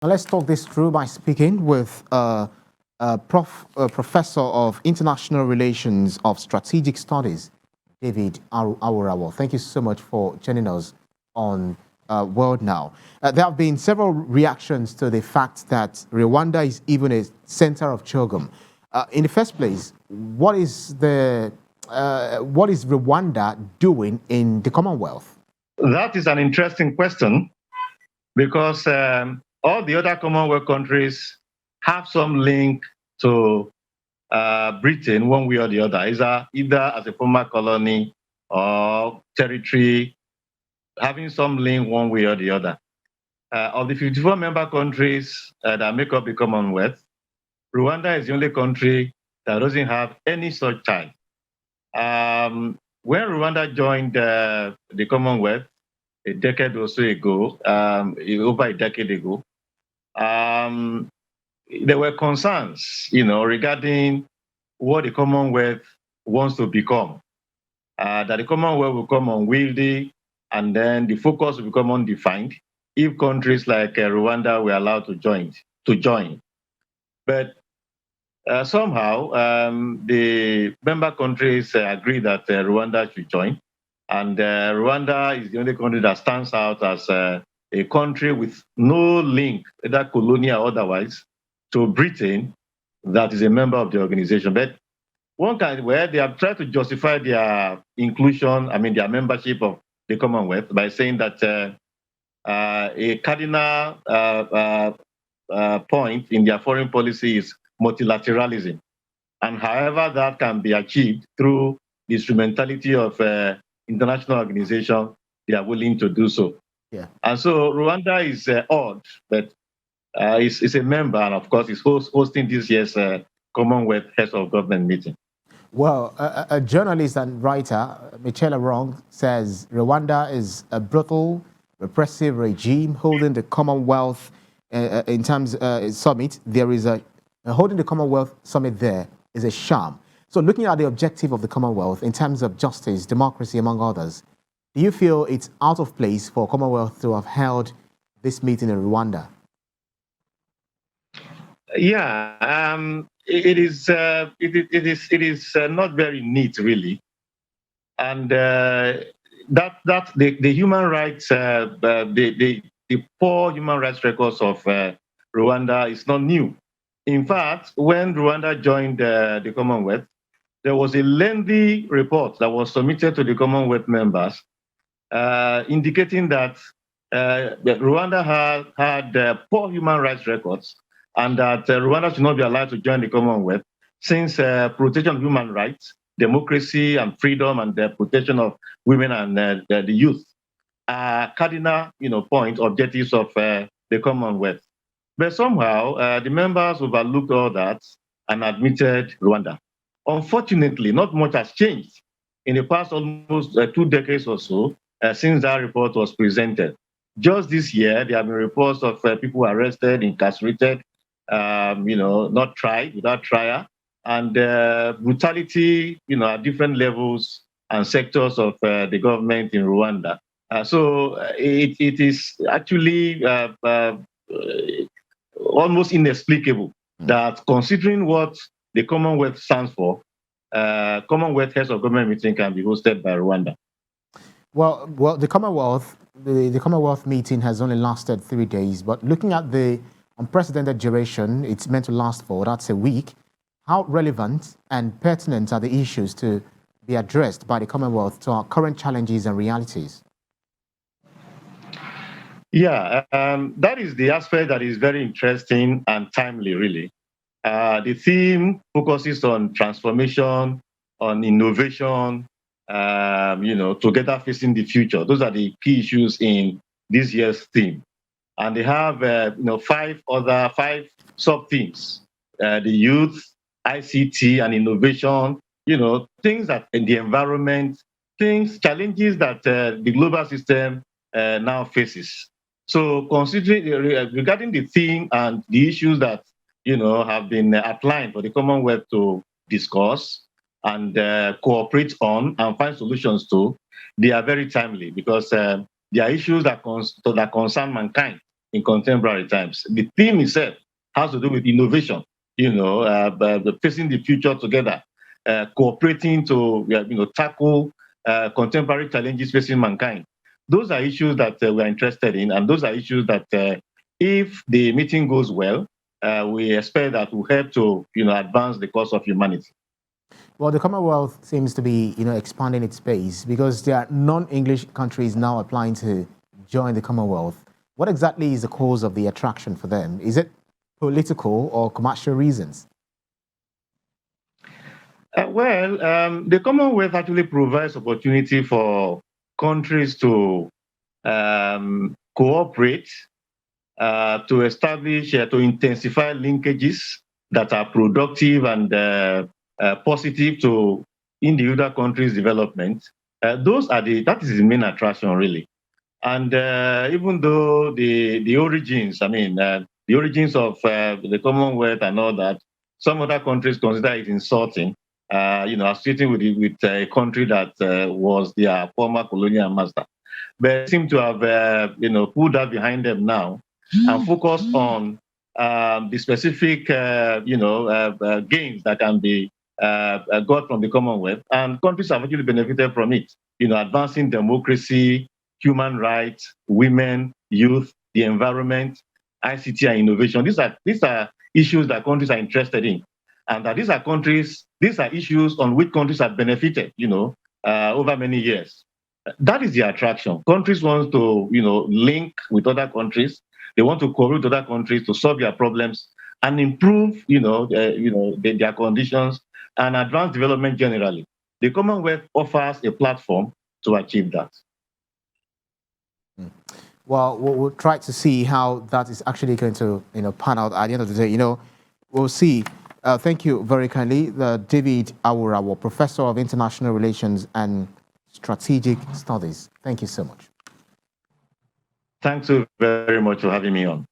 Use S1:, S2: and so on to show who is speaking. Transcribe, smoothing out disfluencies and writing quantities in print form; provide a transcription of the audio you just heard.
S1: Now let's talk this through by speaking with Professor of International Relations of Strategic Studies, David Aworawo. Thank you so much for joining us on World Now. There have been several reactions to the fact that Rwanda is even a center of Chogum. In the first place, what is Rwanda doing in the Commonwealth?
S2: That is an interesting question because all the other Commonwealth countries have some link to Britain one way or the other, either as a former colony or territory, having some link one way or the other. Of the 54 member countries that make up the Commonwealth, Rwanda is the only country that doesn't have any such tie. When Rwanda joined the Commonwealth a decade or so ago, over a decade ago, there were concerns, regarding what the Commonwealth wants to become. That the Commonwealth will become unwieldy, and then the focus will become undefined if countries like Rwanda were allowed to join. But somehow, the member countries agree that Rwanda should join, and Rwanda is the only country that stands out as a country with no link, either colonial or otherwise, to Britain, that is a member of the organization. But one kind where they have tried to justify their inclusion, their membership of the Commonwealth by saying that a cardinal point in their foreign policy is multilateralism. And however that can be achieved through the instrumentality of international organizations, they are willing to do so.
S1: Yeah.
S2: And so Rwanda is odd, but is a member, and of course is hosting this year's Commonwealth Heads of Government meeting.
S1: Well, a journalist and writer, Michelle Arong, says Rwanda is a brutal, repressive regime holding the Commonwealth in terms summit. There is holding the Commonwealth summit there is a sham. So looking at the objective of the Commonwealth in terms of justice, democracy, among others, do you feel it's out of place for Commonwealth to have held this meeting in Rwanda?
S2: Yeah, it is not very neat, really, and that the human rights, the poor human rights records of Rwanda is not new. In fact, when Rwanda joined the Commonwealth, there was a lengthy report that was submitted to the Commonwealth members, indicating that Rwanda had poor human rights records, and that Rwanda should not be allowed to join the Commonwealth since protection of human rights, democracy and freedom, and the protection of women and the youth are cardinal, point objectives of the Commonwealth. But somehow the members overlooked all that and admitted Rwanda. Unfortunately, not much has changed in the past almost 2 decades or so since that report was presented. Just this year, there have been reports of people arrested, incarcerated, not tried, without trial, and brutality, at different levels and sectors of the government in Rwanda. So it is actually almost inexplicable that, considering what the Commonwealth stands for, Commonwealth Heads of Government meeting can be hosted by Rwanda.
S1: Well, the Commonwealth meeting has only lasted 3 days, but looking at the unprecedented duration it's meant to last for, that's a week, how relevant and pertinent are the issues to be addressed by the Commonwealth to our current challenges and realities?
S2: Yeah, that is the aspect that is very interesting and timely, really. The theme focuses on transformation, on innovation, together facing the future. Those are the key issues in this year's theme. And they have, 5 sub-themes: the youth, ICT and innovation, things that in the environment, challenges that the global system now faces. So considering regarding the theme and the issues that have been applying for the Commonwealth to discuss and cooperate on and find solutions to, they are very timely because they are issues that concern mankind. in contemporary times. The theme itself has to do with innovation, facing the future together, cooperating to tackle contemporary challenges facing mankind. Those are issues that we're interested in, and those are issues that if the meeting goes well, we expect that will help to advance the cause of humanity.
S1: Well, the Commonwealth seems to be, expanding its base because there are non-English countries now applying to join the Commonwealth. What exactly is the cause of the attraction for them? Is it political or commercial reasons?
S2: The Commonwealth actually provides opportunity for countries to cooperate, to establish, to intensify linkages that are productive and positive to individual countries' development. That is the main attraction, really. And even though the origins, the origins of the Commonwealth and all that, some other countries consider it insulting, associating with a country that was their former colonial master. But they seem to have, put that behind them now and focus on the specific, gains that can be got from the Commonwealth, and countries have actually benefited from it. Advancing democracy, human rights, women, youth, the environment, ICT and innovation. These are issues that countries are interested in, and that these are issues on which countries have benefited, over many years. That is the attraction. Countries want to, link with other countries. They want to cooperate with other countries to solve their problems and improve, their conditions and advance development generally. The Commonwealth offers a platform to achieve that.
S1: Well, we'll try to see how that is actually going to, pan out at the end of the day. We'll see. Thank you very kindly, David Aworawo, Professor of International Relations and Strategic Studies. Thank you so much.
S2: Thanks so very much for having me on.